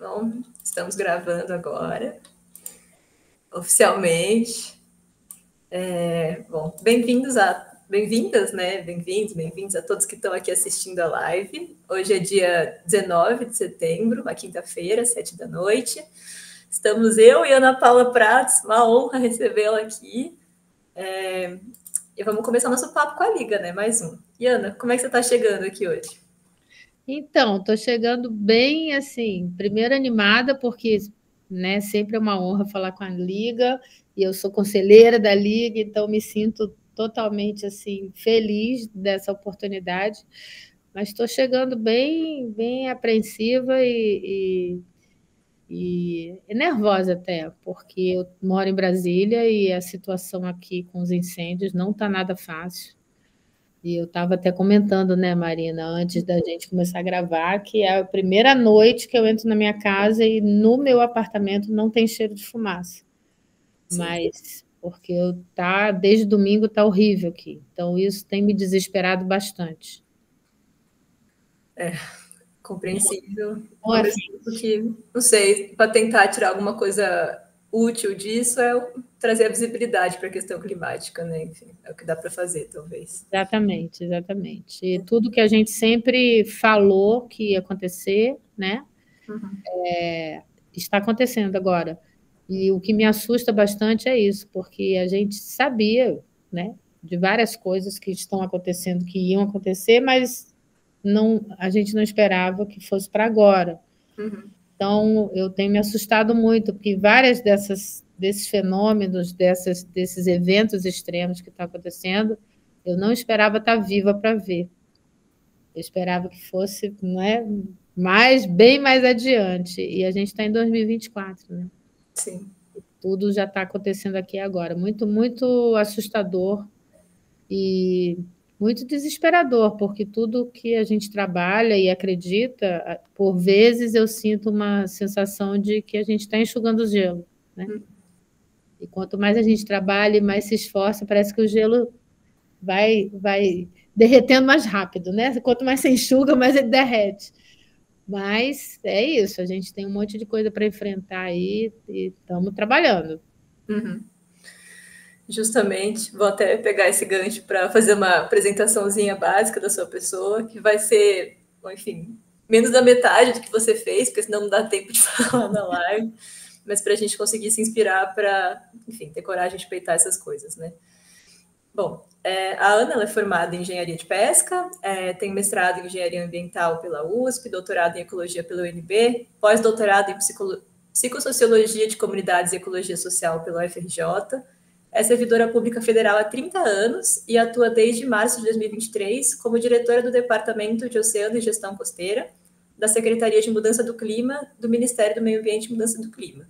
Bom, estamos gravando agora, oficialmente. Bom, bem-vindas, né? Bem-vindos a todos que estão aqui assistindo a live. Hoje é dia 19 de setembro, uma quinta-feira, 7 da noite. Estamos eu e Ana Paula Prats, uma honra recebê-la aqui. E vamos começar nosso papo com a Liga, né? Mais um. E Ana, como é que você está chegando aqui hoje? Então, estou chegando bem, assim, primeiro animada, porque, né, sempre é uma honra falar com a Liga, e eu sou conselheira da Liga, então me sinto totalmente, assim, feliz dessa oportunidade, mas estou chegando bem apreensiva e nervosa até, porque eu moro em Brasília e a situação aqui com os incêndios não está nada fácil. E eu estava até comentando, né, Marina, antes da gente começar a gravar, que é a primeira noite que eu entro na minha casa e no meu apartamento não tem cheiro de fumaça. Sim. Mas porque desde domingo está horrível aqui. Então isso tem me desesperado bastante. Compreensível. Não Ao é mesmo tempo que, não sei, para tentar tirar alguma coisa útil disso trazer a visibilidade para a questão climática, né? Enfim, é o que dá para fazer, talvez. exatamente, exatamente. E tudo que a gente sempre falou que ia acontecer, né, Uhum. está acontecendo agora. E o que me assusta bastante é isso, porque a gente sabia, né, de várias coisas que estão acontecendo, que iam acontecer, mas a gente não esperava que fosse para agora. Uhum. Então, eu tenho me assustado muito, porque várias desses fenômenos, desses eventos extremos que estão acontecendo, eu não esperava estar viva para ver. Eu esperava que fosse, né, bem mais adiante. E a gente está em 2024, né? Sim. Tudo já está acontecendo aqui agora. Muito, muito assustador e muito desesperador, porque tudo que a gente trabalha e acredita, por vezes eu sinto uma sensação de que a gente está enxugando o gelo, né? E quanto mais a gente trabalha e mais se esforça, parece que o gelo vai derretendo mais rápido, né? Quanto mais você enxuga, mais ele derrete. Mas é isso, a gente tem um monte de coisa para enfrentar aí e estamos trabalhando. Uhum. Justamente, vou até pegar esse gancho para fazer uma apresentaçãozinha básica da sua pessoa, que vai ser, bom, enfim, menos da metade do que você fez, porque senão não dá tempo de falar na live, mas para a gente conseguir se inspirar para, enfim, ter coragem de peitar essas coisas, né? Bom, a Ana ela é formada em Engenharia de Pesca, tem mestrado em Engenharia Ambiental pela USP, doutorado em Ecologia pela UNB, pós-doutorado em Psicossociologia de Comunidades e Ecologia Social pela UFRJ, é servidora pública federal há 30 anos e atua desde março de 2023 como diretora do Departamento de Oceano e Gestão Costeira da Secretaria de Mudança do Clima do Ministério do Meio Ambiente e Mudança do Clima.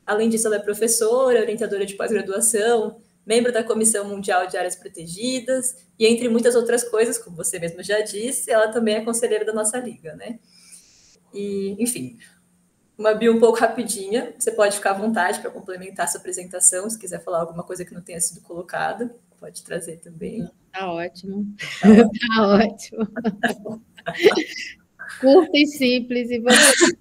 Além disso, ela é professora, orientadora de pós-graduação, membro da Comissão Mundial de Áreas Protegidas e, entre muitas outras coisas, como você mesmo já disse, ela também é conselheira da nossa liga, né? E, enfim, uma bio um pouco rapidinha, você pode ficar à vontade para complementar sua apresentação, se quiser falar alguma coisa que não tenha sido colocada, pode trazer também. Tá ótimo. Tá ótimo. Tá ótimo. Curta e simples, e você?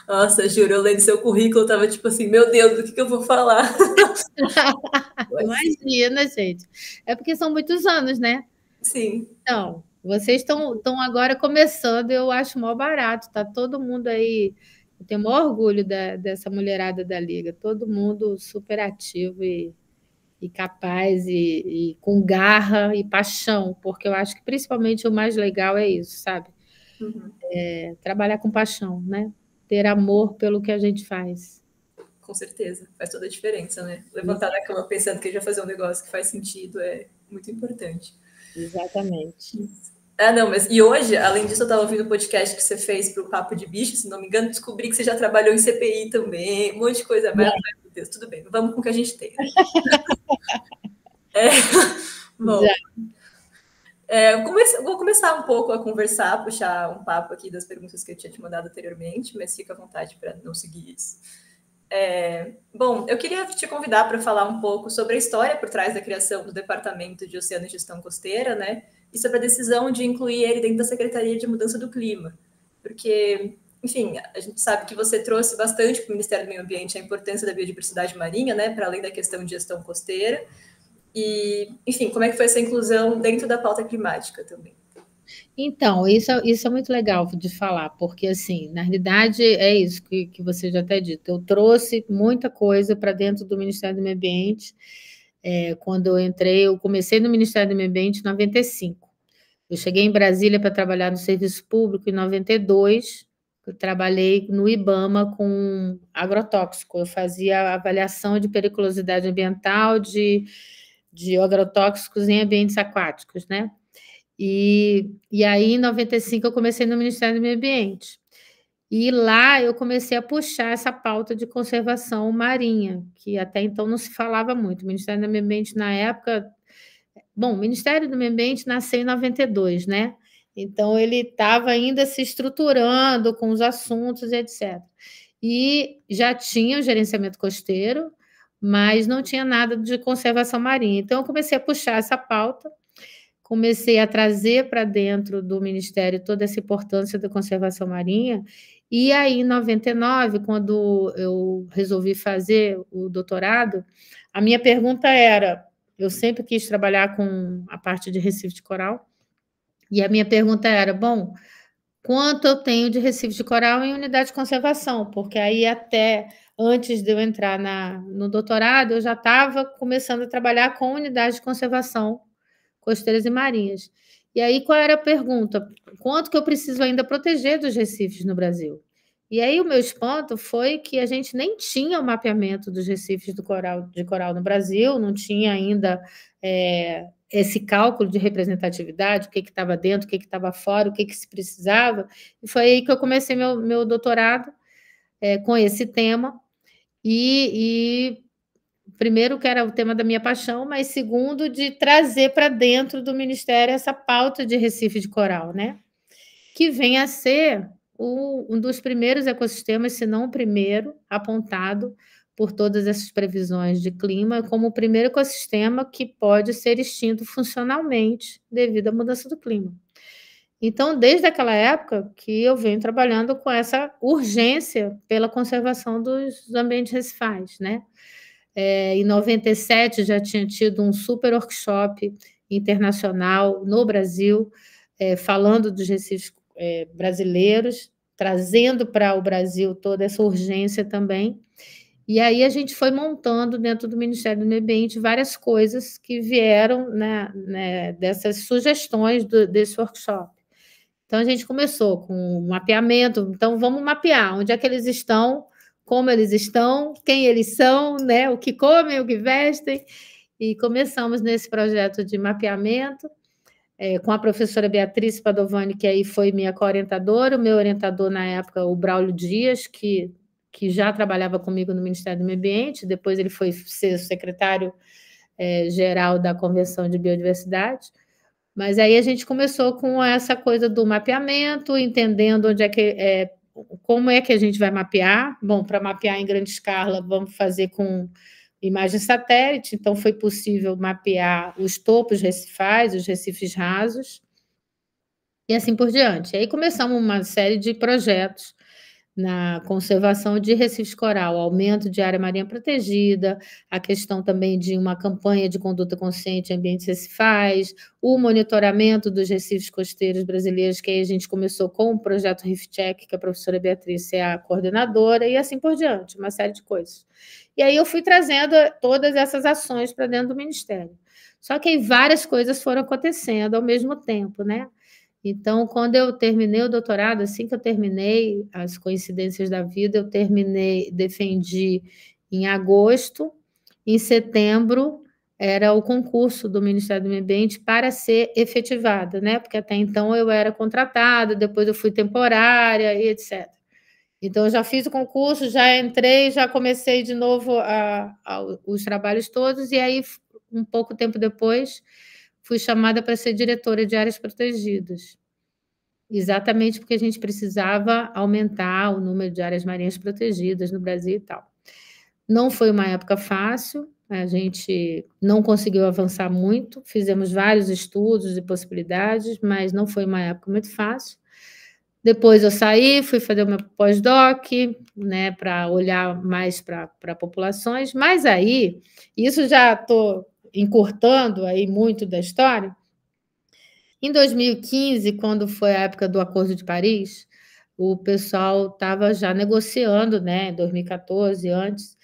Nossa, juro, eu lendo seu currículo, eu tava tipo assim, meu Deus, do que eu vou falar? Imagina, gente. É porque são muitos anos, né? Sim. Então, vocês estão agora começando, eu acho mó barato, tá todo mundo aí. Eu tenho o maior orgulho dessa mulherada da Liga, todo mundo super ativo e capaz e com garra e paixão, porque eu acho que principalmente o mais legal é isso, sabe? Uhum. Trabalhar com paixão, né? Ter amor pelo que a gente faz. Com certeza, faz toda a diferença, né? Levantar da cama pensando que já fazer um negócio que faz sentido é muito importante. Exatamente. Não, mas e hoje, além disso, eu estava ouvindo o podcast que você fez para o Papo de Bicho, se não me engano, descobri que você já trabalhou em CPI também, um monte de coisa mais. Meu Deus, tudo bem, vamos com o que a gente tem, né? Bom, Já. vou começar um pouco a conversar, puxar um papo aqui das perguntas que eu tinha te mandado anteriormente, mas fica à vontade para não seguir isso. Bom, eu queria te convidar para falar um pouco sobre a história por trás da criação do Departamento de Oceano e Gestão Costeira, né? E sobre a decisão de incluir ele dentro da Secretaria de Mudança do Clima. Porque enfim, a gente sabe que você trouxe bastante para o Ministério do Meio Ambiente a importância da biodiversidade marinha, né, para além da questão de gestão costeira. E, enfim, como é que foi essa inclusão dentro da pauta climática também? Então, isso é muito legal de falar, porque, assim, na realidade, é isso que você já até dito. Eu trouxe muita coisa para dentro do Ministério do Meio Ambiente. Quando eu entrei, eu comecei no Ministério do Meio Ambiente em 95. Eu cheguei em Brasília para trabalhar no serviço público em 92. Eu trabalhei no IBAMA com agrotóxico. Eu fazia avaliação de periculosidade ambiental de agrotóxicos em ambientes aquáticos, né? E aí, em 95, eu comecei no Ministério do Meio Ambiente. E lá eu comecei a puxar essa pauta de conservação marinha, que até então não se falava muito. O Ministério do Meio Ambiente, na época. Bom, o Ministério do Meio Ambiente nasceu em 92, né? Então, ele estava ainda se estruturando com os assuntos, etc. E já tinha o gerenciamento costeiro, mas não tinha nada de conservação marinha. Então, eu comecei a puxar essa pauta, comecei a trazer para dentro do Ministério toda essa importância da conservação marinha. E aí, em 99, quando eu resolvi fazer o doutorado, a minha pergunta era: eu sempre quis trabalhar com a parte de recife de coral, e a minha pergunta era: bom, quanto eu tenho de recife de coral em unidade de conservação? Porque aí, até antes de eu entrar no doutorado, eu já estava começando a trabalhar com unidade de conservação costeiras e marinhas. E aí, qual era a pergunta? Quanto que eu preciso ainda proteger dos recifes no Brasil? E aí, o meu espanto foi que a gente nem tinha o mapeamento dos recifes de coral no Brasil, não tinha ainda esse cálculo de representatividade, o que estava dentro, o que estava fora, o que se precisava. E foi aí que eu comecei meu doutorado com esse tema. E primeiro, que era o tema da minha paixão, mas segundo, de trazer para dentro do Ministério essa pauta de Recife de Coral, né? Que vem a ser um dos primeiros ecossistemas, se não o primeiro, apontado por todas essas previsões de clima, como o primeiro ecossistema que pode ser extinto funcionalmente devido à mudança do clima. Então, desde aquela época que eu venho trabalhando com essa urgência pela conservação dos ambientes recifais, né? Em 97 já tinha tido um super workshop internacional no Brasil, falando dos recifes brasileiros, trazendo para o Brasil toda essa urgência também. E aí a gente foi montando dentro do Ministério do Meio Ambiente várias coisas que vieram, né, dessas sugestões desse workshop. Então a gente começou com um mapeamento. Então vamos mapear onde é que eles estão, como eles estão, quem eles são, né, o que comem, o que vestem. E começamos nesse projeto de mapeamento com a professora Beatriz Padovani, que aí foi minha co-orientadora, o meu orientador na época, o Braulio Dias, que já trabalhava comigo no Ministério do Meio Ambiente, depois ele foi ser secretário geral da Convenção de Biodiversidade. Mas aí a gente começou com essa coisa do mapeamento, entendendo como é que a gente vai mapear. Bom, para mapear em grande escala, vamos fazer com imagem satélite, então foi possível mapear os topos recifais, os recifes rasos, e assim por diante. Aí começamos uma série de projetos na conservação de recifes coral, aumento de área marinha protegida, a questão também de uma campanha de conduta consciente em ambientes recifais, o monitoramento dos recifes costeiros brasileiros, que aí a gente começou com o projeto Reef Check, que a professora Beatriz é a coordenadora, e assim por diante, uma série de coisas. E aí eu fui trazendo todas essas ações para dentro do Ministério. Só que aí várias coisas foram acontecendo ao mesmo tempo, né? Então, quando eu terminei o doutorado, assim que eu terminei, as coincidências da vida, eu defendi em agosto, em setembro era o concurso do Ministério do Meio Ambiente para ser efetivada, né? Porque até então eu era contratada, depois eu fui temporária e etc. Então, eu já fiz o concurso, já entrei, já comecei de novo os trabalhos todos, e aí, um pouco tempo depois, fui chamada para ser diretora de áreas protegidas. Exatamente porque a gente precisava aumentar o número de áreas marinhas protegidas no Brasil e tal. Não foi uma época fácil, a gente não conseguiu avançar muito, fizemos vários estudos e possibilidades, mas não foi uma época muito fácil. Depois eu saí, fui fazer o meu pós-doc, né, para olhar mais para populações, mas aí, isso já estou encurtando aí muito da história. Em 2015, quando foi a época do Acordo de Paris, o pessoal estava já negociando, né, em 2014, antes,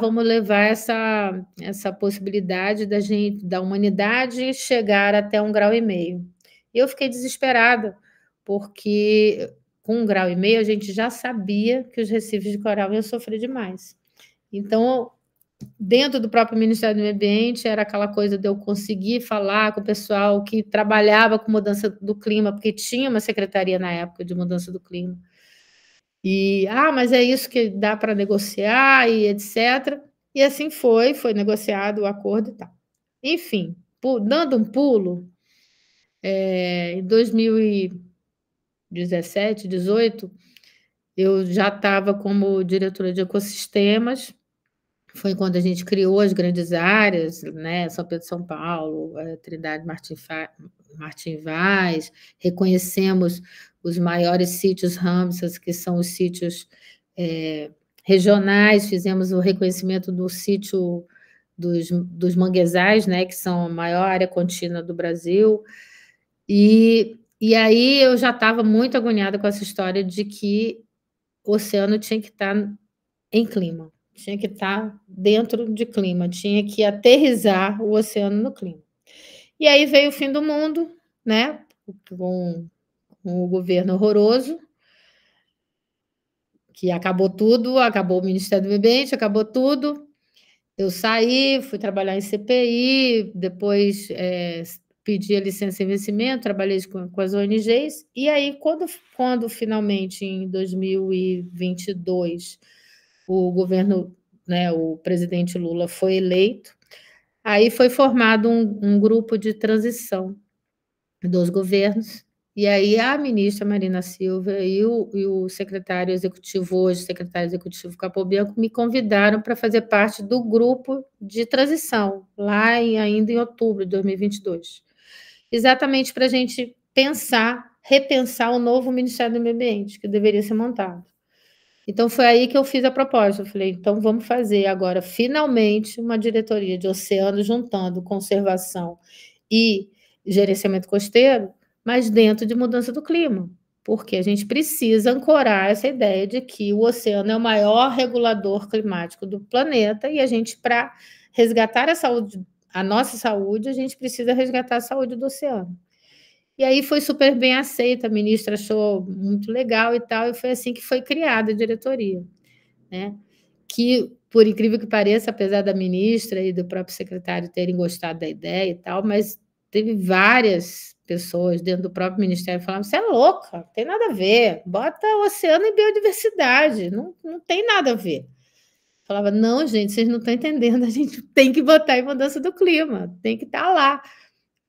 vamos levar essa possibilidade da humanidade chegar até 1,5 grau. E eu fiquei desesperada, porque com 1,5 grau a gente já sabia que os recifes de coral iam sofrer demais. Então, dentro do próprio Ministério do Meio Ambiente, era aquela coisa de eu conseguir falar com o pessoal que trabalhava com mudança do clima, porque tinha uma secretaria na época de mudança do clima. E, mas é isso que dá para negociar e etc. E assim foi negociado o acordo e tal. Enfim, dando um pulo, em 2017, 2018, eu já estava como diretora de ecossistemas. Foi quando a gente criou as grandes áreas, né? São Pedro, São Paulo, Trindade, Martim Vaz, reconhecemos os maiores sítios Ramsar, que são os sítios regionais, fizemos o reconhecimento do sítio dos manguezais, né? Que são a maior área contínua do Brasil. E aí eu já estava muito agoniada com essa história de que o oceano tinha que estar em clima, tinha que estar dentro de clima, tinha que aterrissar o oceano no clima. E aí veio o fim do mundo, né? Com o governo horroroso, que acabou tudo, acabou o Ministério do Meio Ambiente, acabou tudo. Eu saí, fui trabalhar em CPI, depois pedi a licença de investimento, trabalhei com as ONGs, e aí, quando finalmente, em 2022, o governo, né, o presidente Lula foi eleito, aí foi formado um grupo de transição dos governos, e aí a ministra Marina Silva e o secretário executivo, hoje secretário executivo Capobianco, me convidaram para fazer parte do grupo de transição, ainda em outubro de 2022, exatamente para a gente repensar o novo Ministério do Meio Ambiente, que deveria ser montado. Então, foi aí que eu fiz a proposta. Eu falei, então, vamos fazer agora, finalmente, uma diretoria de oceano, juntando conservação e gerenciamento costeiro, mas dentro de mudança do clima, porque a gente precisa ancorar essa ideia de que o oceano é o maior regulador climático do planeta e a gente, para resgatar a nossa saúde, a gente precisa resgatar a saúde do oceano. E aí foi super bem aceita, a ministra achou muito legal e tal, e foi assim que foi criada a diretoria, né? Que, por incrível que pareça, apesar da ministra e do próprio secretário terem gostado da ideia e tal, mas teve várias pessoas dentro do próprio ministério falando: você é louca, não tem nada a ver, bota o oceano em biodiversidade, não tem nada a ver. Falava, não, gente, vocês não estão entendendo, a gente tem que botar em mudança do clima, tem que estar lá,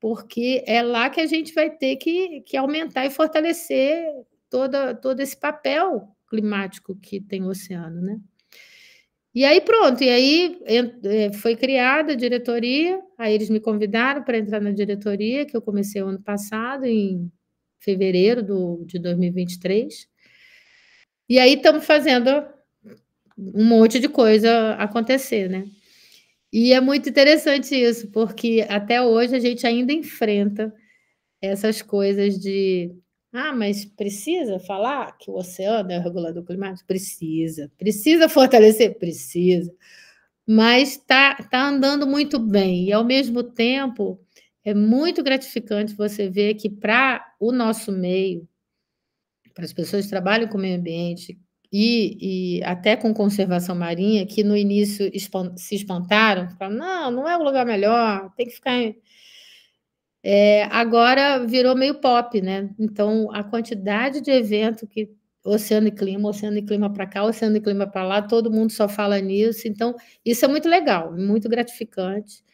porque é lá que a gente vai ter que aumentar e fortalecer todo esse papel climático que tem o oceano, né? E aí pronto, foi criada a diretoria, aí eles me convidaram para entrar na diretoria, que eu comecei o ano passado, em fevereiro de 2023, e aí estamos fazendo um monte de coisa acontecer, né? E é muito interessante isso, porque até hoje a gente ainda enfrenta essas coisas de mas precisa falar que o oceano é o regulador climático? Precisa fortalecer? Precisa. Mas tá andando muito bem, e ao mesmo tempo é muito gratificante você ver que para o nosso meio, para as pessoas que trabalham com o meio ambiente e até com conservação marinha, que no início se espantaram, falaram, não é o lugar melhor, tem que ficar agora virou meio pop, né? Então, a quantidade de evento que oceano e clima para cá, oceano e clima para lá, todo mundo só fala nisso. Então, isso é muito legal, muito gratificante.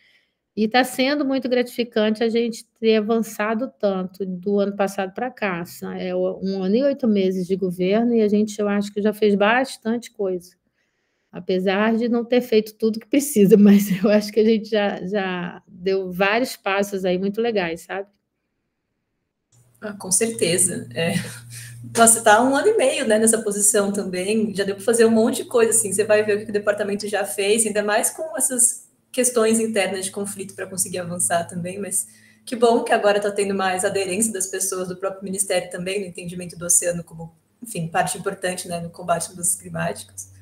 E está sendo muito gratificante a gente ter avançado tanto do ano passado para cá. É 1 ano e 8 meses de governo e eu acho que já fez bastante coisa. Apesar de não ter feito tudo que precisa, mas eu acho que a gente já deu vários passos aí muito legais, sabe? Com certeza. Nossa, você tá 1 ano e meio, né, nessa posição também, já deu para fazer um monte de coisa, assim, você vai ver o que o departamento já fez, ainda mais com essas questões internas de conflito para conseguir avançar também, mas que bom que agora está tendo mais aderência das pessoas do próprio Ministério também, no entendimento do oceano como, enfim, parte importante, né, no combate às mudanças climáticas.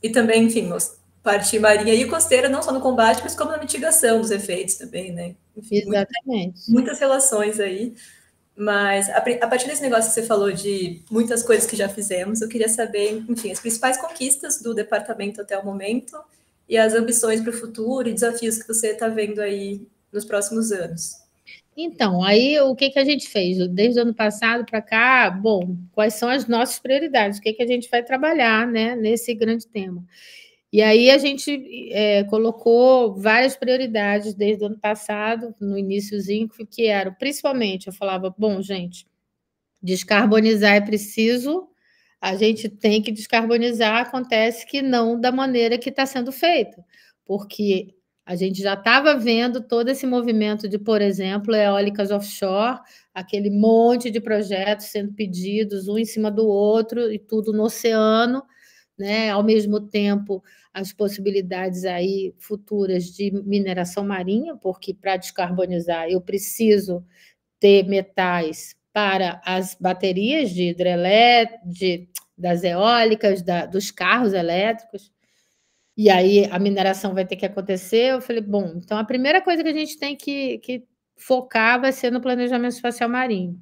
E também, enfim, parte marinha e costeira, não só no combate, mas como na mitigação dos efeitos também, né? Enfim, Exatamente. muitas relações aí. Mas a partir desse negócio que você falou de muitas coisas que já fizemos, eu queria saber, enfim, as principais conquistas do departamento até o momento e as ambições para o futuro e desafios que você está vendo aí nos próximos anos. Então, aí o que a gente fez? Desde o ano passado para cá, bom, quais são as nossas prioridades? O que a gente vai trabalhar, né, nesse grande tema? E aí a gente colocou várias prioridades desde o ano passado, no iniciozinho, que eram, principalmente, eu falava, bom, gente, descarbonizar é preciso, a gente tem que descarbonizar, acontece que não da maneira que está sendo feito, porque a gente já estava vendo todo esse movimento de, por exemplo, eólicas offshore, aquele monte de projetos sendo pedidos um em cima do outro e tudo no oceano, né? Ao mesmo tempo, as possibilidades aí futuras de mineração marinha, porque para descarbonizar eu preciso ter metais para as baterias de hidrelétrica, das eólicas, dos carros elétricos, e aí a mineração vai ter que acontecer. Eu falei, bom, então a primeira coisa que a gente tem que focar vai ser no planejamento espacial marinho.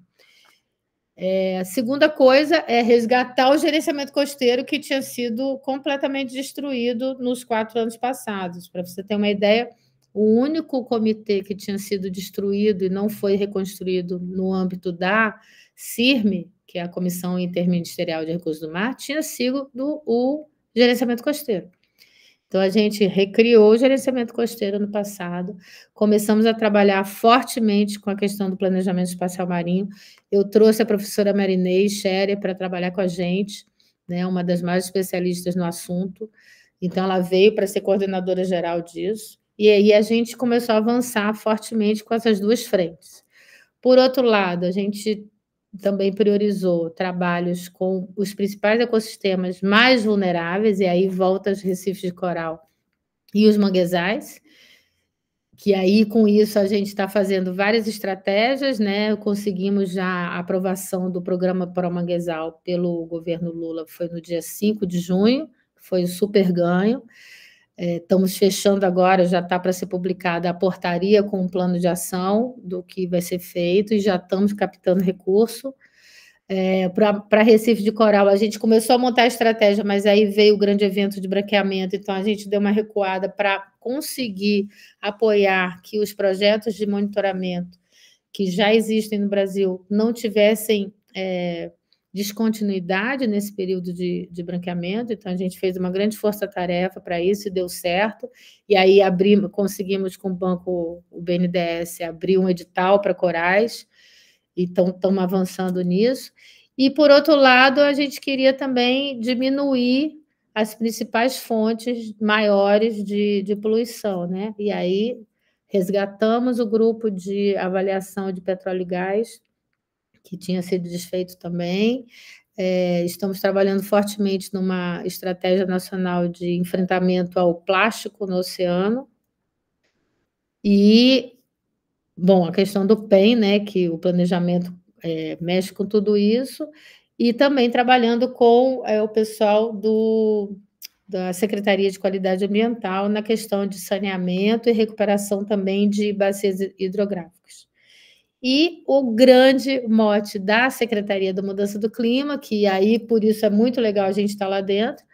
A segunda coisa é resgatar o gerenciamento costeiro que tinha sido completamente destruído nos 4 anos passados. Para você ter uma ideia, o único comitê que tinha sido destruído e não foi reconstruído no âmbito da CIRM, que é a Comissão Interministerial de Recursos do Mar, tinha sido o gerenciamento costeiro. Então, a gente recriou o gerenciamento costeiro no passado, começamos a trabalhar fortemente com a questão do planejamento espacial marinho. Eu trouxe a professora Marinês Scherer para trabalhar com a gente, né, uma das mais especialistas no assunto. Então, ela veio para ser coordenadora geral disso. E aí a gente começou a avançar fortemente com essas duas frentes. Por outro lado, a gente também priorizou trabalhos com os principais ecossistemas mais vulneráveis, e aí volta os recifes de coral e os manguezais, que aí com isso a gente está fazendo várias estratégias, né? Conseguimos já a aprovação do programa Pro Manguezal pelo governo Lula, foi no dia 5 de junho, foi um super ganho. Estamos fechando agora, já está para ser publicada a portaria com um plano de ação do que vai ser feito, e já estamos captando recurso. Para Recife de Coral, a gente começou a montar a estratégia, mas aí veio o grande evento de branqueamento, então a gente deu uma recuada para conseguir apoiar que os projetos de monitoramento que já existem no Brasil não tivessem descontinuidade nesse período de branqueamento, então a gente fez uma grande força-tarefa para isso e deu certo, e aí conseguimos com o banco, o BNDES, abrir um edital para corais, então estamos avançando nisso. E, por outro lado, a gente queria também diminuir as principais fontes maiores de poluição, né? E aí resgatamos o grupo de avaliação de petróleo e gás, que tinha sido desfeito também. Estamos trabalhando fortemente numa estratégia nacional de enfrentamento ao plástico no oceano. E, bom, a questão do PEN, né, que o planejamento mexe com tudo isso, e também trabalhando com o pessoal da Secretaria de Qualidade Ambiental na questão de saneamento e recuperação também de bacias hidrográficas. E o grande mote da Secretaria da Mudança do Clima, que aí por isso é muito legal a gente estar lá dentro,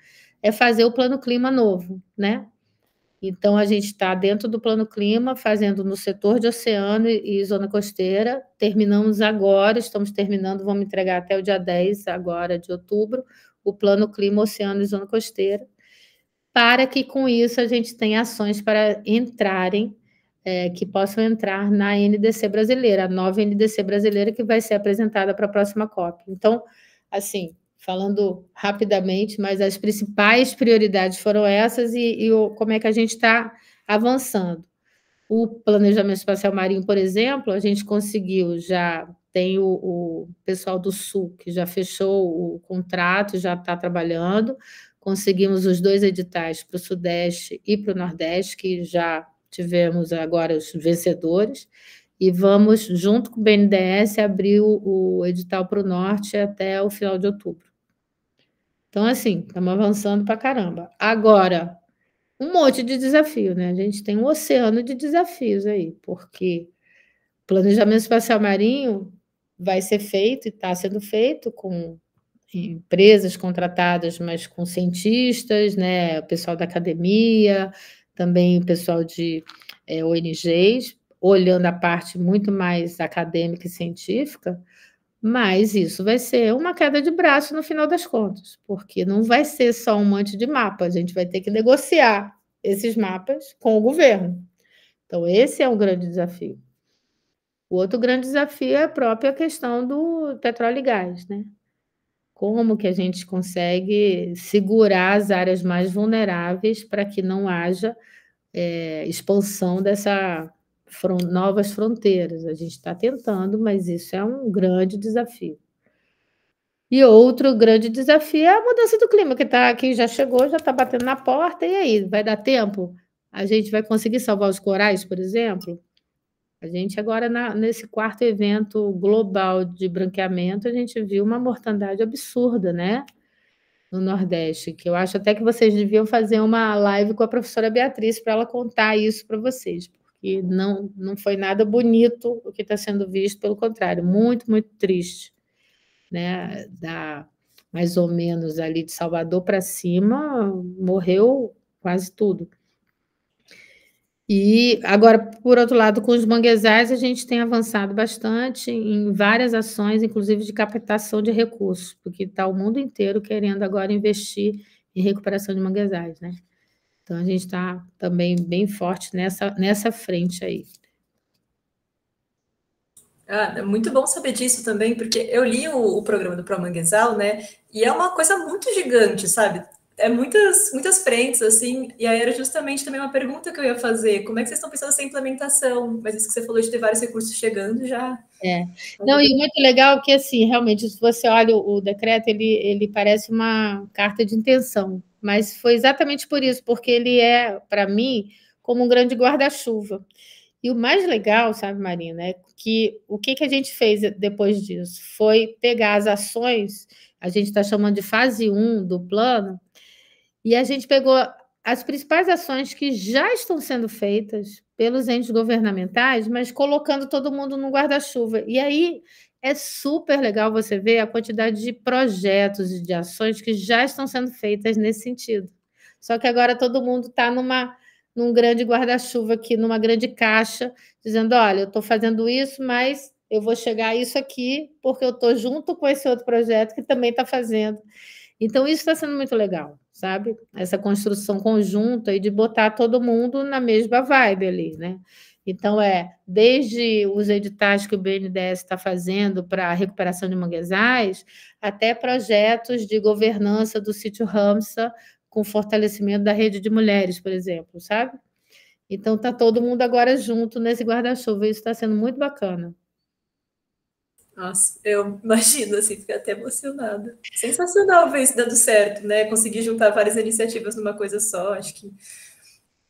é fazer o Plano Clima novo, né? Então, a gente está dentro do Plano Clima, fazendo no setor de oceano e zona costeira. Terminamos agora, estamos terminando, vamos entregar até o dia 10 agora de outubro, o Plano Clima, Oceano e Zona Costeira, para que com isso a gente tenha ações para entrarem, que possam entrar na NDC brasileira, a nova NDC brasileira que vai ser apresentada para a próxima COP. Então, assim, falando rapidamente, mas as principais prioridades foram essas, e como é que a gente está avançando. O planejamento espacial marinho, por exemplo, a gente conseguiu, já tem o pessoal do Sul que já fechou o contrato, já está trabalhando, conseguimos os 2 editais para o Sudeste e para o Nordeste, que já tivemos agora os vencedores, e vamos, junto com o BNDES, abrir o edital para o Norte até o final de outubro. Então, assim, estamos avançando para caramba. Agora, um monte de desafio, né? A gente tem um oceano de desafios aí, porque o planejamento espacial marinho vai ser feito e está sendo feito com empresas contratadas, mas com cientistas, né? O pessoal da academia, também o pessoal de ONGs, olhando a parte muito mais acadêmica e científica, mas isso vai ser uma queda de braço no final das contas, porque não vai ser só um monte de mapa, a gente vai ter que negociar esses mapas com o governo. Então, esse é um grande desafio. O outro grande desafio é a própria questão do petróleo e gás, né? Como que a gente consegue segurar as áreas mais vulneráveis para que não haja expansão dessa novas fronteiras. A gente está tentando, mas isso é um grande desafio. E outro grande desafio é a mudança do clima, que já chegou, já está batendo na porta, e aí, vai dar tempo? A gente vai conseguir salvar os corais, por exemplo? A gente agora, nesse 4º evento global de branqueamento, a gente viu uma mortandade absurda, né? No Nordeste, que eu acho até que vocês deviam fazer uma live com a professora Beatriz para ela contar isso para vocês, porque não foi nada bonito o que está sendo visto, pelo contrário, muito, muito triste, né? Mais ou menos ali de Salvador para cima, morreu quase tudo. E agora, por outro lado, com os manguezais, a gente tem avançado bastante em várias ações, inclusive de captação de recursos, porque está o mundo inteiro querendo agora investir em recuperação de manguezais, né? Então, a gente está também bem forte nessa frente aí. É muito bom saber disso também, porque eu li o programa do Promanguezal, né? E é uma coisa muito gigante, sabe? É muitas frentes, assim, e aí era justamente também uma pergunta que eu ia fazer. Como é que vocês estão pensando nessa implementação? Mas isso que você falou de ter vários recursos chegando já. Não, e muito legal que, assim, realmente, se você olha o decreto, ele parece uma carta de intenção, mas foi exatamente por isso, porque ele é, para mim, como um grande guarda-chuva. E o mais legal, sabe, Marina, é que o que a gente fez depois disso foi pegar as ações, a gente está chamando de fase 1 do plano, e a gente pegou as principais ações que já estão sendo feitas pelos entes governamentais, mas colocando todo mundo no guarda-chuva. E aí é super legal você ver a quantidade de projetos e de ações que já estão sendo feitas nesse sentido. Só que agora todo mundo está num grande guarda-chuva aqui, numa grande caixa, dizendo: olha, eu estou fazendo isso, mas eu vou chegar a isso aqui porque eu estou junto com esse outro projeto que também está fazendo. Então, isso está sendo muito legal, sabe? Essa construção conjunta e de botar todo mundo na mesma vibe ali, né? Então, desde os editais que o BNDES está fazendo para a recuperação de manguezais, até projetos de governança do sítio Ramsar, com fortalecimento da rede de mulheres, por exemplo, sabe? Então, está todo mundo agora junto nesse guarda-chuva, isso está sendo muito bacana. Nossa, eu imagino, assim, fiquei até emocionada. Sensacional ver isso dando certo, né? Conseguir juntar várias iniciativas numa coisa só, acho que...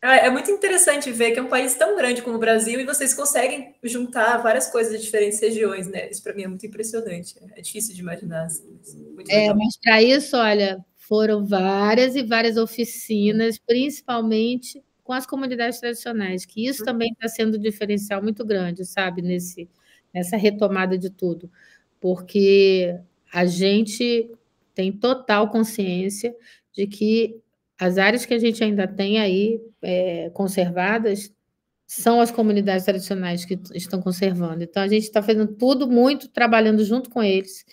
É muito interessante ver que é um país tão grande como o Brasil e vocês conseguem juntar várias coisas de diferentes regiões, né? Isso para mim é muito impressionante. É difícil de imaginar. Assim, muito legal. Mas para isso, olha, foram várias e várias oficinas, principalmente com as comunidades tradicionais, que isso também está sendo um diferencial muito grande, sabe, nessa retomada de tudo, porque a gente tem total consciência de que as áreas que a gente ainda tem aí conservadas são as comunidades tradicionais que estão conservando. Então, a gente está fazendo tudo muito, trabalhando junto com eles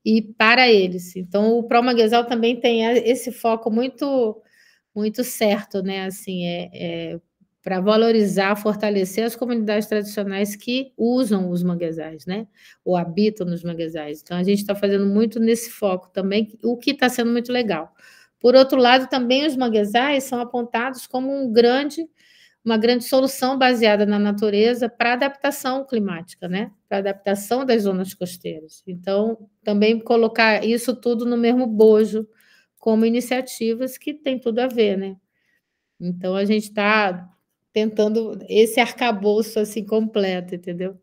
e para eles. Então, o Promanguezal também tem esse foco muito, muito certo, né? Assim, para valorizar, fortalecer as comunidades tradicionais que usam os manguezais, né? Ou habitam nos manguezais. Então, a gente está fazendo muito nesse foco também, o que está sendo muito legal. Por outro lado, também os manguezais são apontados como uma grande solução baseada na natureza para adaptação climática, né? Para adaptação das zonas costeiras. Então, também colocar isso tudo no mesmo bojo, como iniciativas que tem tudo a ver, né? Então, a gente está tentando esse arcabouço assim completo, entendeu?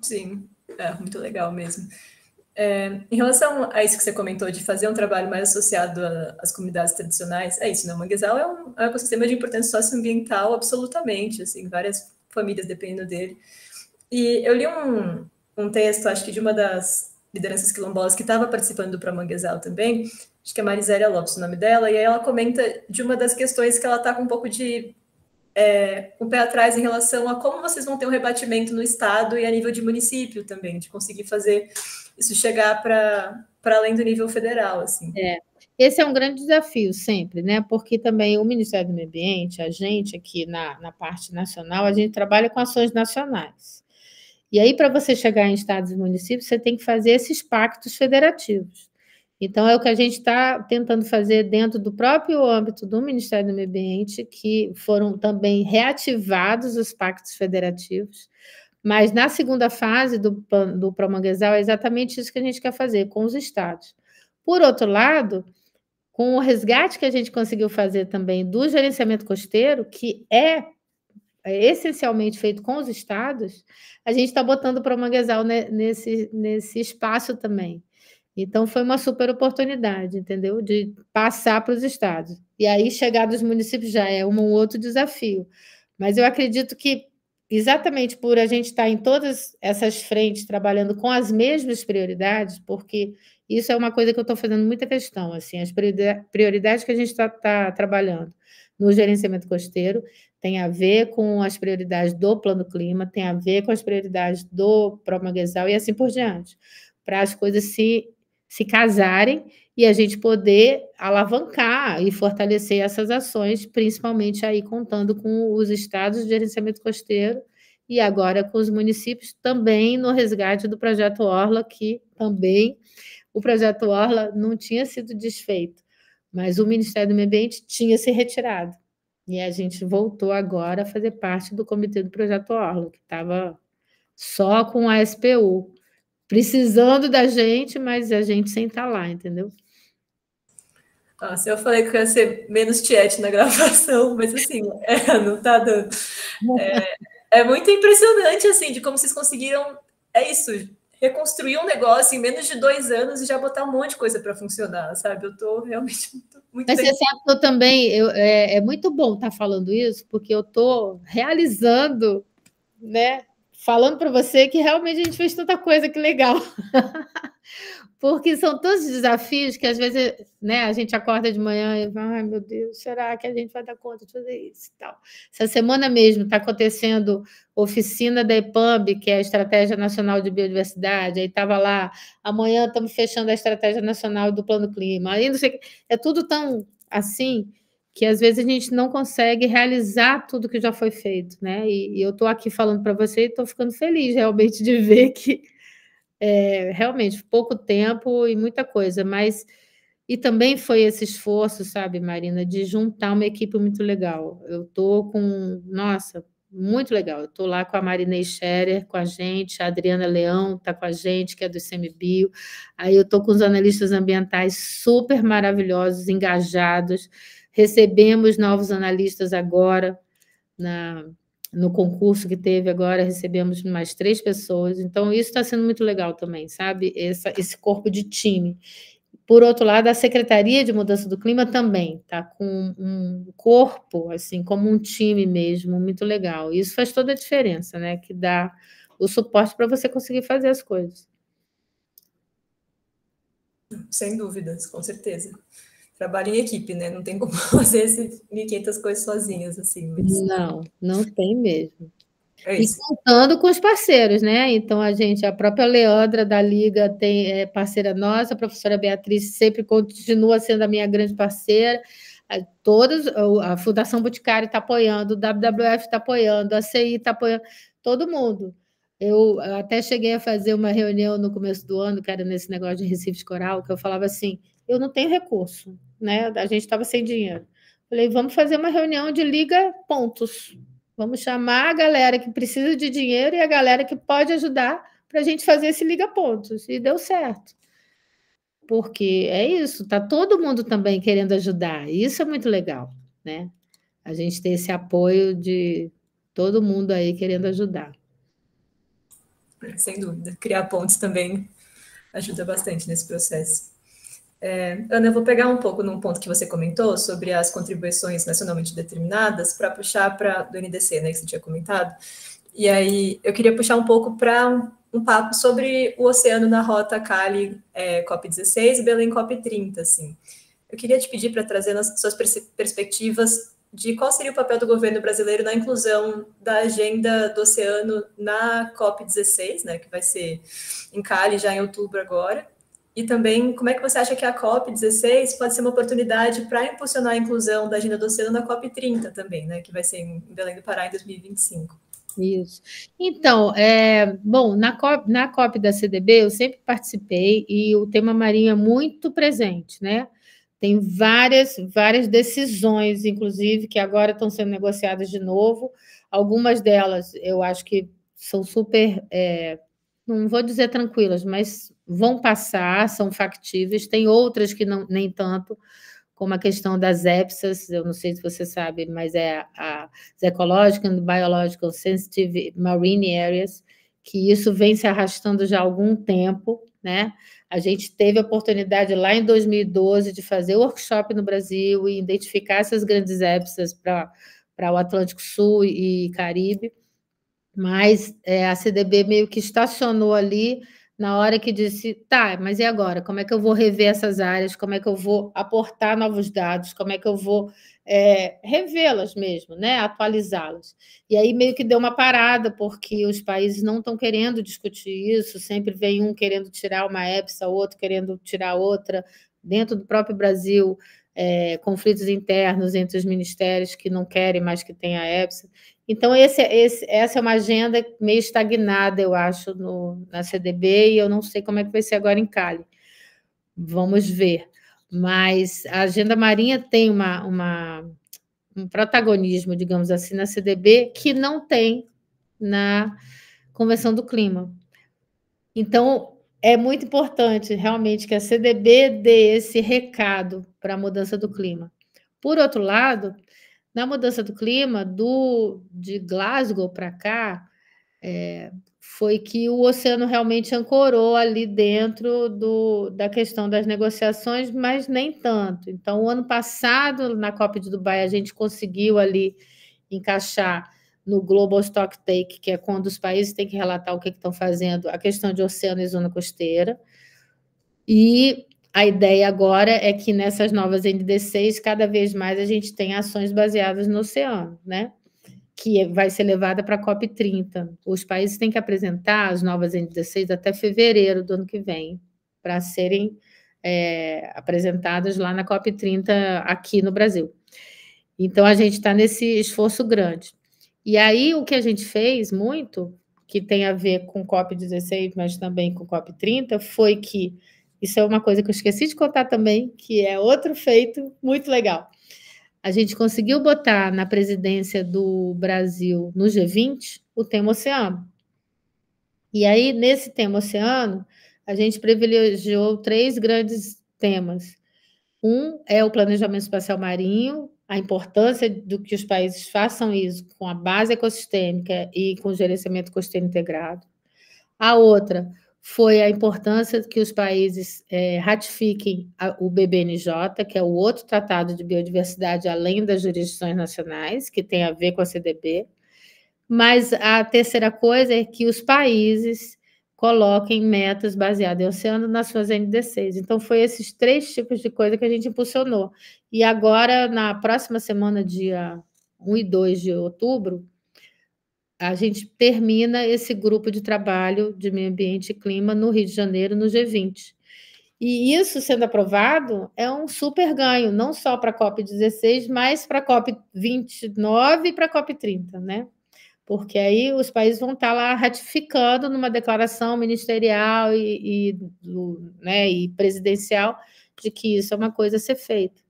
Sim, muito legal mesmo. Em relação a isso que você comentou, de fazer um trabalho mais associado às comunidades tradicionais, é isso, né? O manguezal é um ecossistema de importância socioambiental, absolutamente, assim, várias famílias dependendo dele. E eu li um texto, acho que de uma das lideranças quilombolas que estava participando do Promanguezal também, acho que é Marisélia Lopes o nome dela, e aí ela comenta de uma das questões que ela está com um pouco de com o pé atrás em relação a como vocês vão ter um rebatimento no Estado e a nível de município também, de conseguir fazer isso chegar para além do nível federal, assim. Esse é um grande desafio sempre, né? Porque também o Ministério do Meio Ambiente, a gente aqui na parte nacional, a gente trabalha com ações nacionais. E aí, para você chegar em estados e municípios, você tem que fazer esses pactos federativos. Então, é o que a gente está tentando fazer dentro do próprio âmbito do Ministério do Meio Ambiente, que foram também reativados os pactos federativos. Mas na segunda fase do Promanguezal é exatamente isso que a gente quer fazer com os estados. Por outro lado, com o resgate que a gente conseguiu fazer também do gerenciamento costeiro, que é essencialmente feito com os estados, a gente está botando para o manguezal nesse espaço também. Então, foi uma super oportunidade, entendeu? De passar para os estados. E aí, chegar dos municípios já é um outro desafio. Mas eu acredito que, exatamente por a gente estar em todas essas frentes, trabalhando com as mesmas prioridades, porque isso é uma coisa que eu estou fazendo muita questão, assim, as prioridades que a gente está trabalhando no gerenciamento costeiro tem a ver com as prioridades do Plano Clima, tem a ver com as prioridades do Promanguezal e assim por diante, para as coisas se casarem e a gente poder alavancar e fortalecer essas ações, principalmente aí contando com os estados de gerenciamento costeiro e agora com os municípios também no resgate do projeto Orla, que também o projeto Orla não tinha sido desfeito, mas o Ministério do Meio Ambiente tinha se retirado. E a gente voltou agora a fazer parte do comitê do projeto Orla, que estava só com a SPU, precisando da gente, mas a gente sem estar lá, entendeu? Nossa, eu falei que eu ia ser menos tiete na gravação, mas assim, não tá dando. É muito impressionante, assim, de como vocês conseguiram, isso, reconstruir um negócio em menos de 2 anos e já botar um monte de coisa para funcionar, sabe? Eu tô realmente muito Mas feliz. você sabe que eu também, é muito bom estar falando isso, porque eu estou realizando, né? Falando para você que realmente a gente fez tanta coisa, que legal. Porque são todos desafios que, às vezes, né, a gente acorda de manhã e vai, ai, meu Deus, será que a gente vai dar conta de fazer isso e tal? Essa semana mesmo está acontecendo oficina da EPAMB, que é a Estratégia Nacional de Biodiversidade, aí estava lá, amanhã estamos fechando a Estratégia Nacional do Plano Clima, aí não sei, é tudo tão assim que às vezes a gente não consegue realizar tudo que já foi feito, né? E eu estou aqui falando para você e estou ficando feliz realmente de ver que realmente, pouco tempo e muita coisa, mas e também foi esse esforço, sabe, Marina, de juntar uma equipe muito legal. Eu estou com, nossa, muito legal. Eu estou lá com a Marinês Scherer, com a gente, a Adriana Leão está com a gente, que é do ICMBio. Aí eu estou com os analistas ambientais super maravilhosos, engajados. Recebemos novos analistas agora no concurso que teve agora, recebemos mais 3 pessoas, então isso está sendo muito legal também, sabe? Esse corpo de time. Por outro lado, a Secretaria de Mudança do Clima também está com um corpo, assim, como um time mesmo, muito legal. Isso faz toda a diferença, né? Que dá o suporte para você conseguir fazer as coisas. Sem dúvidas, com certeza. Trabalho em equipe, né? Não tem como fazer 1.500 coisas sozinhas, assim, mas Não tem mesmo. é E isso. contando com os parceiros, né? Então, a própria Leandra da Liga é parceira nossa, a professora Beatriz sempre continua sendo a minha grande parceira. A Fundação Boticário está apoiando, o WWF está apoiando, a CI está apoiando, todo mundo. Eu até cheguei a fazer uma reunião no começo do ano, que era nesse negócio de Recife de Coral, que eu falava assim: eu não tenho recurso, né? A gente estava sem dinheiro. Falei, vamos fazer uma reunião de liga pontos. Vamos chamar a galera que precisa de dinheiro e a galera que pode ajudar para a gente fazer esse liga pontos. E deu certo. Porque é isso, está todo mundo também querendo ajudar. Isso é muito legal, né? A gente ter esse apoio de todo mundo aí querendo ajudar. Sem dúvida. Criar pontes também ajuda bastante nesse processo. Ana, eu vou pegar um pouco num ponto que você comentou sobre as contribuições nacionalmente determinadas para puxar para do NDC, né, que você tinha comentado. E aí eu queria puxar um pouco para um papo sobre o oceano na rota Cali COP16 e Belém COP30, assim. Eu queria te pedir para trazer as suas perspectivas de qual seria o papel do governo brasileiro na inclusão da agenda do oceano na COP16, né, que vai ser em Cali já em outubro agora, e também como é que você acha que a COP16 pode ser uma oportunidade para impulsionar a inclusão da agenda do oceano na COP30 também, né, que vai ser em Belém do Pará em 2025. Isso. Então, bom, na COP da CDB eu sempre participei e o tema marinho é muito presente, né? Tem várias decisões, inclusive, que agora estão sendo negociadas de novo. Algumas delas eu acho que são super, não vou dizer tranquilas, mas vão passar, são factíveis. Tem outras que não, nem tanto, como a questão das EPSAs, eu não sei se você sabe, mas as Ecological and Biological Sensitive Marine Areas, que isso vem se arrastando já há algum tempo, né? A gente teve a oportunidade lá em 2012 de fazer workshop no Brasil e identificar essas grandes EPSAs para o Atlântico Sul e Caribe, mas a CDB meio que estacionou ali na hora que disse, tá, mas e agora? Como é que eu vou rever essas áreas? Como é que eu vou aportar novos dados? Como é que eu vou revê-las mesmo, né? Atualizá-las? E aí meio que deu uma parada, porque os países não estão querendo discutir isso, sempre vem um querendo tirar uma EPSA, outro querendo tirar outra, dentro do próprio Brasil, conflitos internos entre os ministérios que não querem mais que tenha a EPSA. Então, essa é uma agenda meio estagnada, eu acho, na CDB, e eu não sei como é que vai ser agora em Cali. Vamos ver. Mas a agenda marinha tem um protagonismo, digamos assim, na CDB, que não tem na Convenção do Clima. Então, é muito importante, realmente, que a CDB dê esse recado para a mudança do clima. Por outro lado, na mudança do clima, de Glasgow para cá, foi que o oceano realmente ancorou ali dentro da questão das negociações, mas nem tanto. Então, o ano passado, na COP de Dubai, a gente conseguiu ali encaixar no Global Stock Take, que é quando os países têm que relatar o que estão fazendo, a questão de oceano e zona costeira. E a ideia agora é que nessas novas NDCs, cada vez mais a gente tem ações baseadas no oceano, né? Que vai ser levada para a COP30. Os países têm que apresentar as novas NDCs até fevereiro do ano que vem, para serem apresentadas lá na COP30 aqui no Brasil. Então, a gente está nesse esforço grande. E aí, o que a gente fez muito, que tem a ver com COP16, mas também com COP30, foi que, isso é uma coisa que eu esqueci de contar também, que é outro feito muito legal. A gente conseguiu botar na presidência do Brasil, no G20, o tema oceano. E aí, nesse tema oceano, a gente privilegiou 3 grandes temas. Um é o planejamento espacial marinho, a importância do que os países façam isso com a base ecossistêmica e com o gerenciamento costeiro integrado. A outra foi a importância que os países ratifiquem o BBNJ, que é o outro tratado de biodiversidade, além das jurisdições nacionais, que tem a ver com a CDB. Mas a terceira coisa é que os países coloquem metas baseadas em oceano nas suas NDCs. Então, foi esses 3 tipos de coisa que a gente impulsionou. E agora, na próxima semana, dia 1 e 2 de outubro, a gente termina esse grupo de trabalho de meio ambiente e clima no Rio de Janeiro, no G20. E isso sendo aprovado é um super ganho, não só para a COP16, mas para a COP29 e para a COP30, né? Porque aí os países vão estar lá ratificando numa declaração ministerial e presidencial de que isso é uma coisa a ser feita.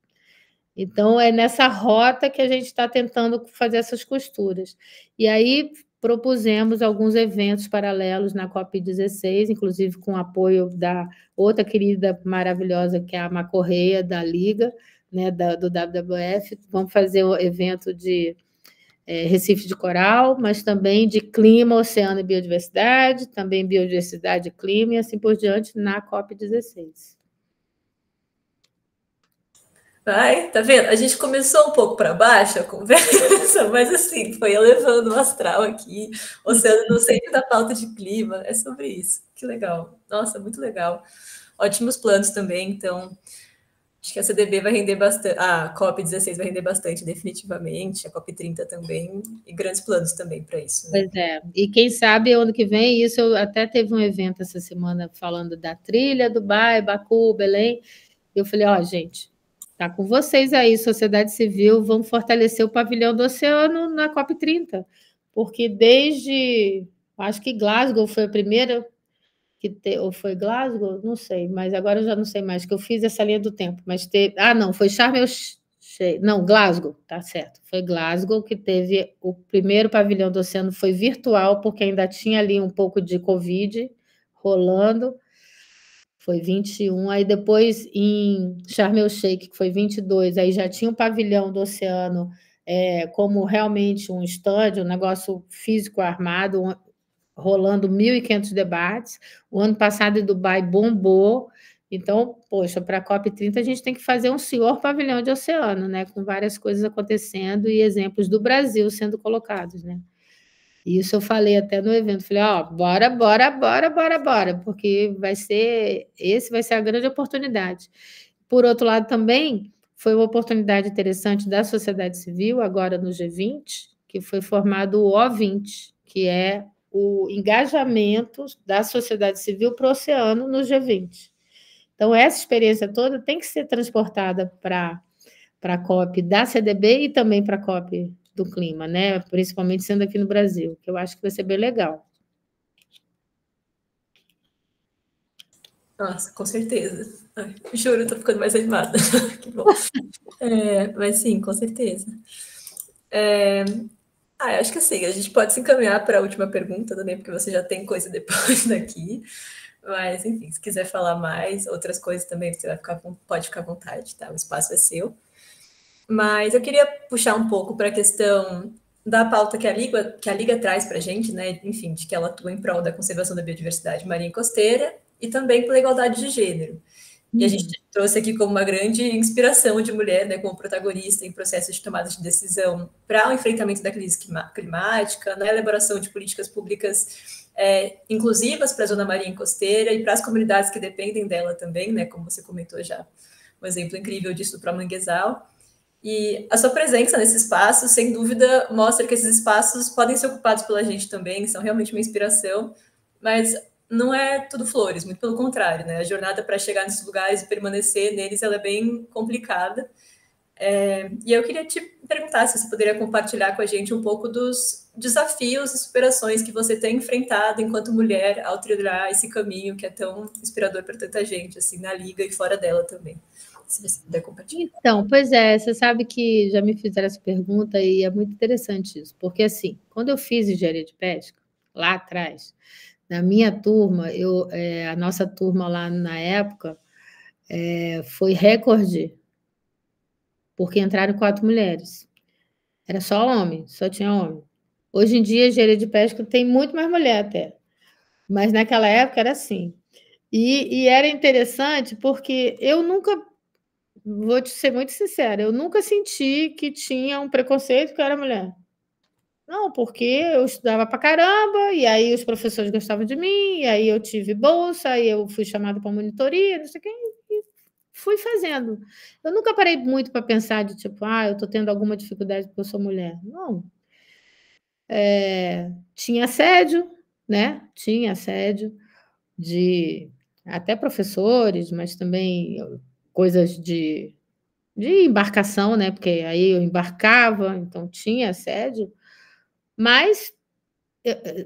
Então, é nessa rota que a gente está tentando fazer essas costuras. E aí propusemos alguns eventos paralelos na COP16, inclusive com o apoio da outra querida maravilhosa, que é a Macorreia, da Liga, né, do WWF. Vamos fazer o evento de Recife de Coral, mas também de clima, oceano e biodiversidade, também biodiversidade e clima, e assim por diante, na COP16. Vai, tá vendo? A gente começou um pouco para baixo a conversa, mas assim, foi elevando o astral aqui. Oceano no centro da pauta de clima, é sobre isso. Que legal. Nossa, muito legal. Ótimos planos também, então acho que a CDB vai render bastante, a COP16 vai render bastante, definitivamente, a COP30 também, e grandes planos também para isso. Né? Pois é, e quem sabe ano que vem, isso eu até teve um evento essa semana falando da trilha, Dubai, Baku, Belém. Eu falei, ó, gente, tá com vocês aí, sociedade civil, vamos fortalecer o pavilhão do oceano na COP30, porque desde, acho que Glasgow foi a primeira ou foi Glasgow, não sei, mas agora eu já não sei mais, que eu fiz essa linha do tempo, mas não, foi Sharm el Sheikh, não, Glasgow, tá certo, foi Glasgow que teve o primeiro pavilhão do oceano, foi virtual, porque ainda tinha ali um pouco de Covid rolando, foi 21, aí depois em Sharm el Sheikh, que foi 22, aí já tinha o pavilhão do oceano como realmente um estádio, um negócio físico armado, rolando 1.500 debates. O ano passado em Dubai bombou. Então, poxa, para a COP30 a gente tem que fazer um senhor pavilhão de oceano, né? Com várias coisas acontecendo e exemplos do Brasil sendo colocados, né? Isso eu falei até no evento, falei, ó, bora, bora, bora, bora, bora, porque esse vai ser a grande oportunidade. Por outro lado, também foi uma oportunidade interessante da sociedade civil, agora no G20, que foi formado o O20, que é o engajamento da sociedade civil para o oceano no G20. Então, essa experiência toda tem que ser transportada para a COP da CDB e também para a COP do clima, né? Principalmente sendo aqui no Brasil, que eu acho que vai ser bem legal. Nossa, com certeza. Ai, juro, tô ficando mais animada. Que bom. Mas sim, com certeza. Acho que assim, a gente pode se encaminhar para a última pergunta também, porque você já tem coisa depois daqui. Mas, enfim, se quiser falar mais, outras coisas também, você pode ficar à vontade, tá? O espaço é seu. Mas eu queria puxar um pouco para a questão da pauta que a Liga traz para a gente, né? Enfim, de que ela atua em prol da conservação da biodiversidade marinha e costeira e também pela igualdade de gênero. E a gente trouxe aqui como uma grande inspiração de mulher, né, como protagonista em processos de tomada de decisão para o enfrentamento da crise climática, na elaboração de políticas públicas inclusivas para a zona marinha e costeira e para as comunidades que dependem dela também, né, como você comentou já, um exemplo incrível disso para Manguezal. E a sua presença nesse espaço, sem dúvida, mostra que esses espaços podem ser ocupados pela gente também, são realmente uma inspiração, mas não é tudo flores, muito pelo contrário, né? A jornada para chegar nesses lugares e permanecer neles, ela é bem complicada. E eu queria te perguntar se você poderia compartilhar com a gente um pouco dos desafios e superações que você tem enfrentado enquanto mulher ao trilhar esse caminho que é tão inspirador para tanta gente, assim, na Liga e fora dela também. Se você puder compartilhar. Então, pois é, você sabe que já me fizeram essa pergunta e é muito interessante isso, porque assim, quando eu fiz engenharia de pesca, lá atrás, na minha turma, a nossa turma lá na época foi recorde, porque entraram 4 mulheres. Era só homem, só tinha homem. Hoje em dia, engenharia de pesca tem muito mais mulher até, mas naquela época era assim. E era interessante porque eu nunca, vou te ser muito sincera, eu nunca senti que tinha um preconceito que eu era mulher. Não, porque eu estudava pra caramba, e aí os professores gostavam de mim, e aí eu tive bolsa, aí eu fui chamada para monitoria, não sei o quê, e fui fazendo. Eu nunca parei muito para pensar de tipo, eu estou tendo alguma dificuldade porque eu sou mulher. Não. Tinha assédio, né? Tinha assédio de até professores, mas também coisas de embarcação, né? Porque aí eu embarcava, então tinha assédio, mas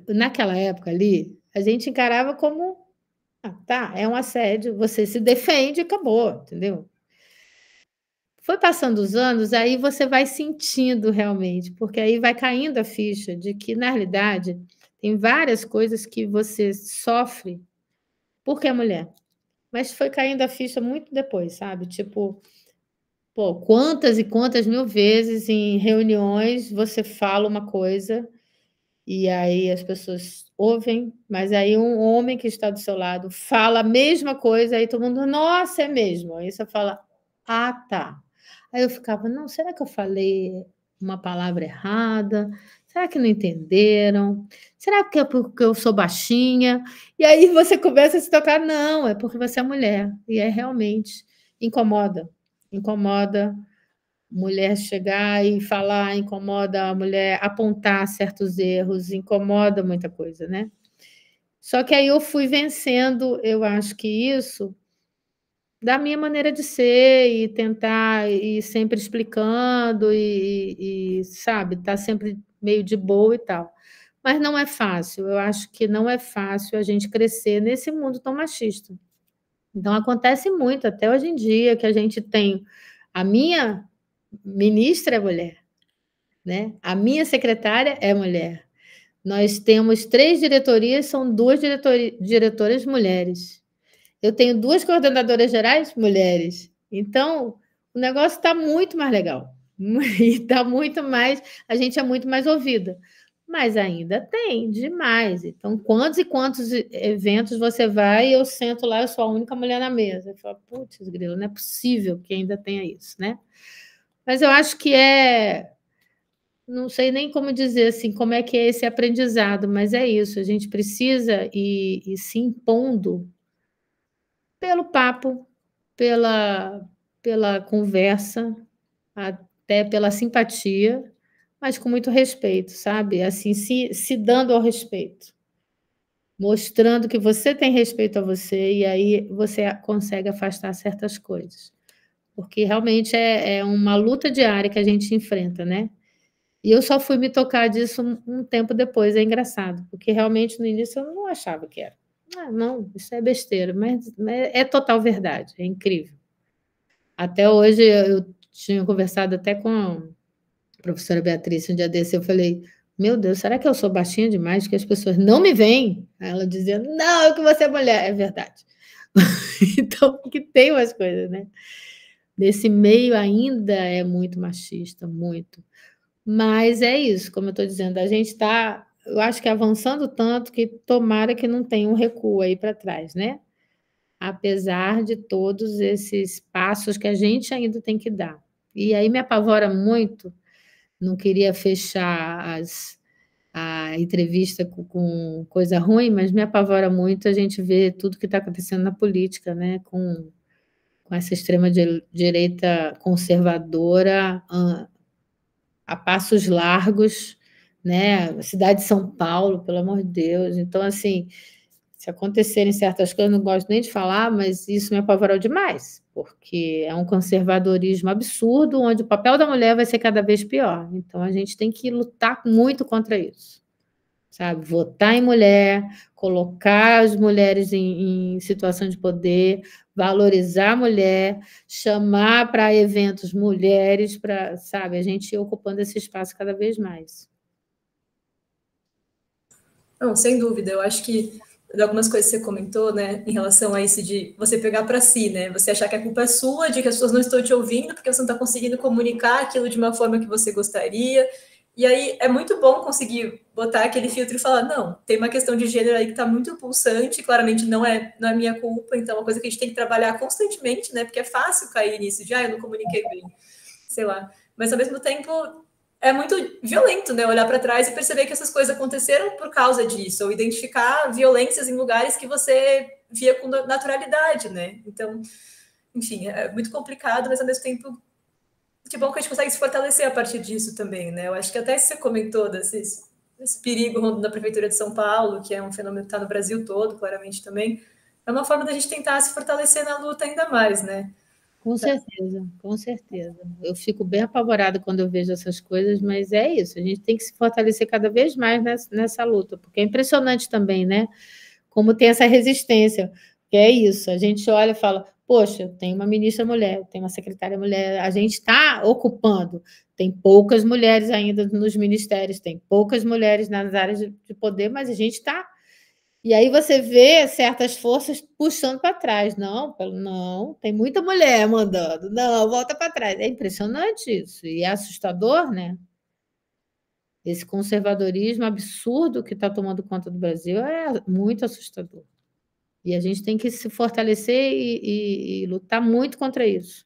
naquela época ali, a gente encarava como, tá, é um assédio, você se defende e acabou, entendeu? Foi passando os anos, aí você vai sentindo realmente, porque aí vai caindo a ficha de que, na realidade, tem várias coisas que você sofre porque é mulher. Mas foi caindo a ficha muito depois, sabe? Tipo, pô, quantas e quantas mil vezes em reuniões você fala uma coisa e aí as pessoas ouvem, mas aí um homem que está do seu lado fala a mesma coisa, aí todo mundo, nossa, é mesmo. Aí você fala, ah, tá. Aí eu ficava, não, será que eu falei uma palavra errada? Será que não entenderam? Será que é porque eu sou baixinha? E aí você começa a se tocar, não, é porque você é mulher. E é realmente incomoda. Incomoda mulher chegar e falar, incomoda a mulher apontar certos erros, incomoda muita coisa, né? Só que aí eu fui vencendo, eu acho que isso da minha maneira de ser e tentar ir sempre explicando e sabe, tá sempre meio de boa e tal. Mas não é fácil, eu acho que não é fácil a gente crescer nesse mundo tão machista. Então acontece muito, até hoje em dia, que a gente tem a minha ministra é mulher, né? A minha secretária é mulher. Nós temos 3 diretorias, são 2 diretoras mulheres. Eu tenho 2 coordenadoras gerais mulheres. Então, o negócio está muito mais legal. E está muito mais. A gente é muito mais ouvida. Mas ainda tem demais. Então, quantos e quantos eventos você vai e eu sento lá, eu sou a única mulher na mesa. Eu falo, putz, grilo, não é possível que ainda tenha isso, né? Mas eu acho que não sei nem como dizer assim, como é que é esse aprendizado, mas é isso, a gente precisa ir se impondo pelo papo, pela conversa, até pela simpatia, mas com muito respeito, sabe? Assim, se dando ao respeito, mostrando que você tem respeito a você, e aí você consegue afastar certas coisas. Porque realmente é uma luta diária que a gente enfrenta, né? E eu só fui me tocar disso um tempo depois, é engraçado, porque realmente no início eu não achava que era. Ah, não, isso é besteira, mas é total verdade, é incrível. Até hoje eu tinha conversado até com a professora Beatriz um dia desse, eu falei, meu Deus, será que eu sou baixinha demais, que as pessoas não me veem? Aí ela dizia, não, é que você é mulher, é verdade. Então, que tem umas coisas, né? Nesse meio ainda é muito machista, muito. Mas é isso, como eu estou dizendo, a gente está, eu acho que avançando tanto que tomara que não tenha um recuo aí para trás, né? Apesar de todos esses passos que a gente ainda tem que dar. E aí me apavora muito, não queria fechar a entrevista com coisa ruim, mas me apavora muito a gente ver tudo que está acontecendo na política, né? Com essa extrema-direita conservadora, a passos largos, né? A cidade de São Paulo, pelo amor de Deus. Então, assim, se acontecerem certas coisas, eu não gosto nem de falar, mas isso me apavorou demais, porque é um conservadorismo absurdo, onde o papel da mulher vai ser cada vez pior. Então, a gente tem que lutar muito contra isso, sabe? Votar em mulher, colocar as mulheres em situação de poder, valorizar a mulher, chamar para eventos mulheres, para, sabe, a gente ir ocupando esse espaço cada vez mais. Não, sem dúvida. Eu acho que de algumas coisas que você comentou, né, em relação a isso de você pegar para si, né, você achar que a culpa é sua, de que as pessoas não estão te ouvindo porque você não está conseguindo comunicar aquilo de uma forma que você gostaria. E aí é muito bom conseguir botar aquele filtro e falar, não, tem uma questão de gênero aí que está muito pulsante, claramente não é minha culpa, então é uma coisa que a gente tem que trabalhar constantemente, né, porque é fácil cair nisso de, eu não comuniquei bem, sei lá. Mas ao mesmo tempo é muito violento, né? Olhar para trás e perceber que essas coisas aconteceram por causa disso, ou identificar violências em lugares que você via com naturalidade, né? Então, enfim, é muito complicado, mas ao mesmo tempo, que bom que a gente consegue se fortalecer a partir disso também, né? Eu acho que até você comentou desse perigo da Prefeitura de São Paulo, que é um fenômeno que está no Brasil todo, claramente também, é uma forma da gente tentar se fortalecer na luta ainda mais, né? Com certeza, com certeza. Eu fico bem apavorada quando eu vejo essas coisas, mas é isso, a gente tem que se fortalecer cada vez mais nessa luta, porque é impressionante também, né? Como tem essa resistência, que é isso, a gente olha e fala, Poxa, tem uma ministra mulher, tem uma secretária mulher, a gente está ocupando. Tem poucas mulheres ainda nos ministérios, tem poucas mulheres nas áreas de poder, mas a gente está. E aí você vê certas forças puxando para trás. Não, não, tem muita mulher mandando. Não, volta para trás. É impressionante isso. E é assustador, né? Esse conservadorismo absurdo que está tomando conta do Brasil é muito assustador. E a gente tem que se fortalecer e lutar muito contra isso.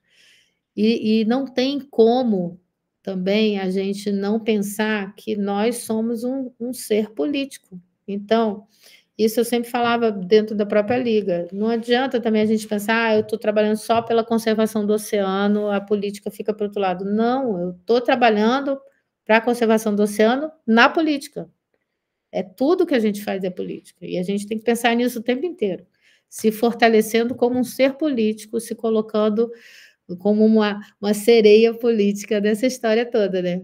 E não tem como também a gente não pensar que nós somos um ser político. Então, isso eu sempre falava dentro da própria Liga. Não adianta também a gente pensar, eu estou trabalhando só pela conservação do oceano, a política fica para o outro lado. Não, eu estou trabalhando para a conservação do oceano na política. É tudo que a gente faz é política. E a gente tem que pensar nisso o tempo inteiro. Se fortalecendo como um ser político, se colocando como uma sereia política dessa história toda, né?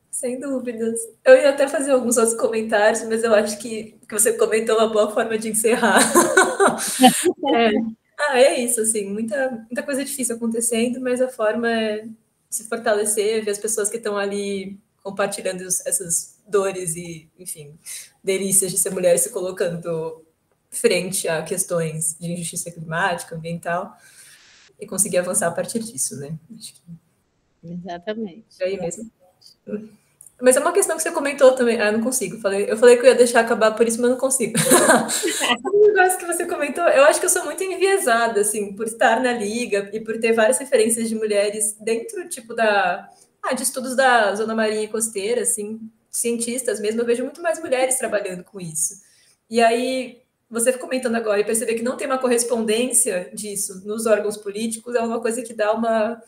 Sem dúvidas. Eu ia até fazer alguns outros comentários, mas eu acho que você comentou uma boa forma de encerrar. É isso, assim, muita coisa difícil acontecendo, mas a forma é se fortalecer, ver as pessoas que estão ali compartilhando essas dores e, enfim, delícias de ser mulher se colocando frente a questões de injustiça climática, ambiental, e conseguir avançar a partir disso, né? Acho que Exatamente. é aí mesmo. Mas é uma questão que você comentou também. Ah, não consigo. Eu falei que eu ia deixar acabar por isso, mas não consigo. Um negócio que você comentou, eu acho que eu sou muito enviesada, assim, por estar na liga e por ter várias referências de mulheres dentro, tipo, de estudos da zona marinha e costeira, assim, cientistas mesmo, eu vejo muito mais mulheres trabalhando com isso. E aí, você comentando agora e perceber que não tem uma correspondência disso nos órgãos políticos é uma coisa que dá uma,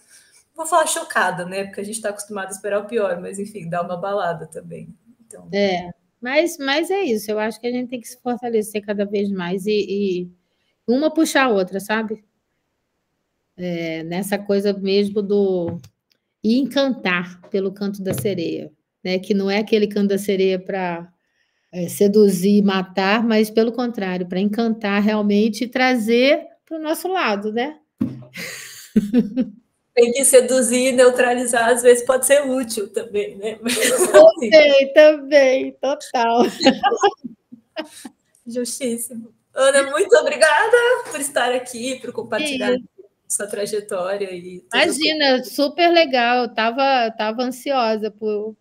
vou falar chocada, né? Porque a gente está acostumado a esperar o pior, mas enfim, dá uma balada também. Então, Mas é isso, eu acho que a gente tem que se fortalecer cada vez mais e uma puxar a outra, sabe? Nessa coisa mesmo do. E encantar pelo canto da sereia, né? Que não é aquele canto da sereia para seduzir e matar, mas pelo contrário, para encantar realmente e trazer para o nosso lado, né? tem que seduzir e neutralizar, às vezes pode ser útil também, né? Também, total. Justíssimo. Ana, muito obrigada por estar aqui, por compartilhar sua trajetória e todas Imagina, super legal. Tava ansiosa por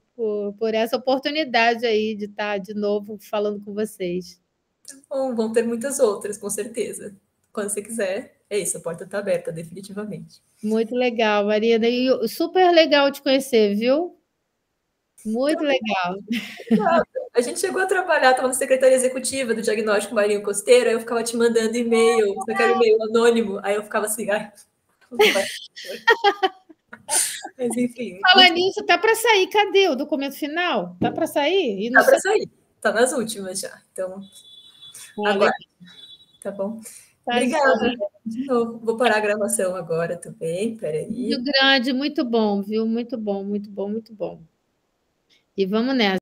essa oportunidade aí de estar de novo falando com vocês. Bom, vão ter muitas outras, com certeza. Quando você quiser, é isso, a porta está aberta, definitivamente. Muito legal, Marina. E super legal te conhecer, viu? Muito legal. A gente chegou a trabalhar, estava na secretaria executiva do diagnóstico marinho costeiro, aí eu ficava te mandando e-mail, só que era e-mail anônimo, aí eu ficava assim, ai, não vai. Mas enfim. Falar nisso, tá para sair. Cadê o documento final? Tá para sair? Tá para sair, tá nas últimas já. Então, agora, tá bom? Tá Obrigada. De novo, vou parar a gravação agora também, peraí. Muito grande, muito bom, viu? Muito bom, muito bom, muito bom. E vamos nessa.